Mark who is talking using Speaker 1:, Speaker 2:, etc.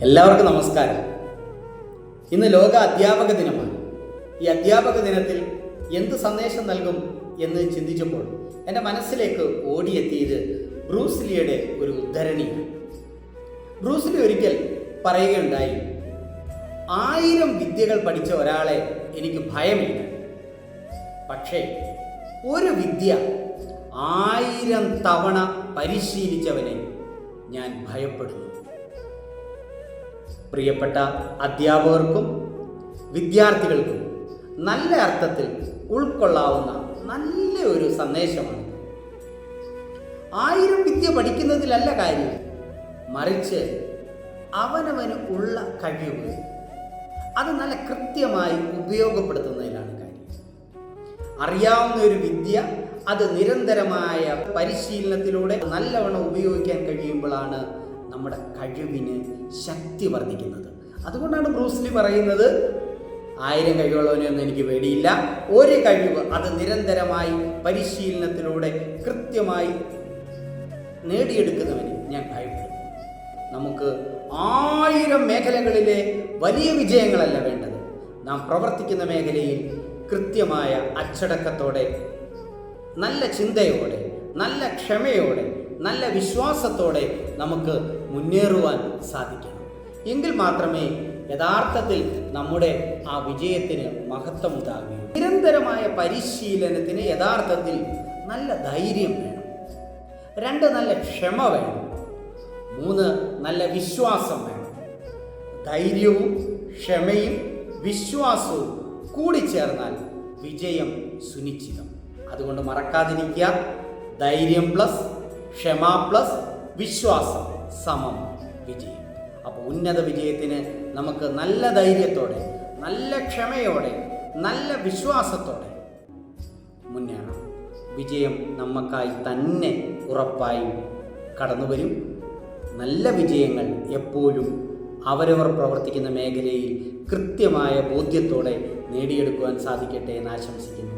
Speaker 1: എല്ലാവർക്കും നമസ്കാരം. ഇന്ന് ലോക അധ്യാപക ദിനമാണ്. ഈ അധ്യാപക ദിനത്തിൽ എന്ത് സന്ദേശം നൽകും എന്ന് ചിന്തിച്ചപ്പോൾ എൻ്റെ മനസ്സിലേക്ക് ഓടിയെത്തിയത് ബ്രൂസ് ലീയുടെ ഒരു ഉദ്ധരണിയാണ്. ബ്രൂസ് ലീ ഒരിക്കൽ പറയുകയുണ്ടായി, 1000 വിദ്യകൾ പഠിച്ച ഒരാളെ എനിക്ക് ഭയമില്ല, പക്ഷേ ഒരു വിദ്യ 1000 തവണ പരിശീലിച്ചവനെ ഞാൻ ഭയപ്പെടുന്നു. പ്രിയപ്പെട്ട അധ്യാപകർക്കും വിദ്യാർത്ഥികൾക്കും നല്ല അർത്ഥത്തിൽ ഉൾക്കൊള്ളാവുന്ന നല്ല ഒരു സന്ദേശമാണ്. 1000 വിദ്യ പഠിക്കുന്നതിലല്ല കാര്യം, മറിച്ച് അവനവന് ഉള്ള കഴിവ് അത് നല്ല കൃത്യമായി ഉപയോഗപ്പെടുത്തുന്നതിലാണ് കാര്യം. അറിയാവുന്ന ഒരു വിദ്യ അത് നിരന്തരമായ പരിശീലനത്തിലൂടെ നല്ലവണ്ണം ഉപയോഗിക്കാൻ കഴിയുമ്പോഴാണ് നമ്മുടെ കഴിവിന് ശക്തി വർദ്ധിക്കുന്നത്. അതുകൊണ്ടാണ് ബ്രൂസ് ലീ പറയുന്നത്, 1000 കഴിവുള്ളവനെയൊന്നും എനിക്ക് പേടിയില്ല, ഒരു കഴിവ് അത് നിരന്തരമായി പരിശീലനത്തിലൂടെ കൃത്യമായി നേടിയെടുക്കുന്നവന് ഞാൻ ഭയപ്പെടുന്നു. നമുക്ക് 1000 മേഖലകളിലെ വലിയ വിജയങ്ങളല്ല വേണ്ടത്. നാം പ്രവർത്തിക്കുന്ന മേഖലയിൽ കൃത്യമായ അച്ചടക്കത്തോടെ, നല്ല ചിന്തയോടെ, നല്ല ക്ഷമയോടെ, നല്ല വിശ്വാസത്തോടെ നമുക്ക് മുന്നേറുവാൻ സാധിക്കണം. എങ്കിൽ മാത്രമേ യഥാർത്ഥത്തിൽ നമ്മുടെ ആ വിജയത്തിന് മഹത്വമുണ്ടാകുകയുള്ളൂ. നിരന്തരമായ പരിശീലനത്തിന് യഥാർത്ഥത്തിൽ നല്ല ധൈര്യം വേണം, 2 നല്ല ക്ഷമ വേണം, 3 നല്ല വിശ്വാസം വേണം. ധൈര്യവും ക്ഷമയും വിശ്വാസവും കൂടിച്ചേർന്നാൽ വിജയം സുനിശ്ചിതം. അതുകൊണ്ട് മറക്കാതിരിക്കുക, ധൈര്യം പ്ലസ് ക്ഷമ പ്ലസ് വിശ്വാസം സമം വിജയം. അപ്പോൾ ഉന്നത വിജയത്തിന് നമുക്ക് നല്ല ധൈര്യത്തോടെ, നല്ല ക്ഷമയോടെ, നല്ല വിശ്വാസത്തോടെ മുന്നേറാം. വിജയം നമുക്കായി തന്നെ ഉറപ്പായും കടന്നു വരും. നല്ല വിജയങ്ങൾ എപ്പോഴും അവരവർ പ്രവർത്തിക്കുന്ന മേഖലയിൽ കൃത്യമായ ബോധ്യത്തോടെ നേടിയെടുക്കുവാൻ സാധിക്കട്ടെ എന്ന് ആശംസിക്കുന്നു.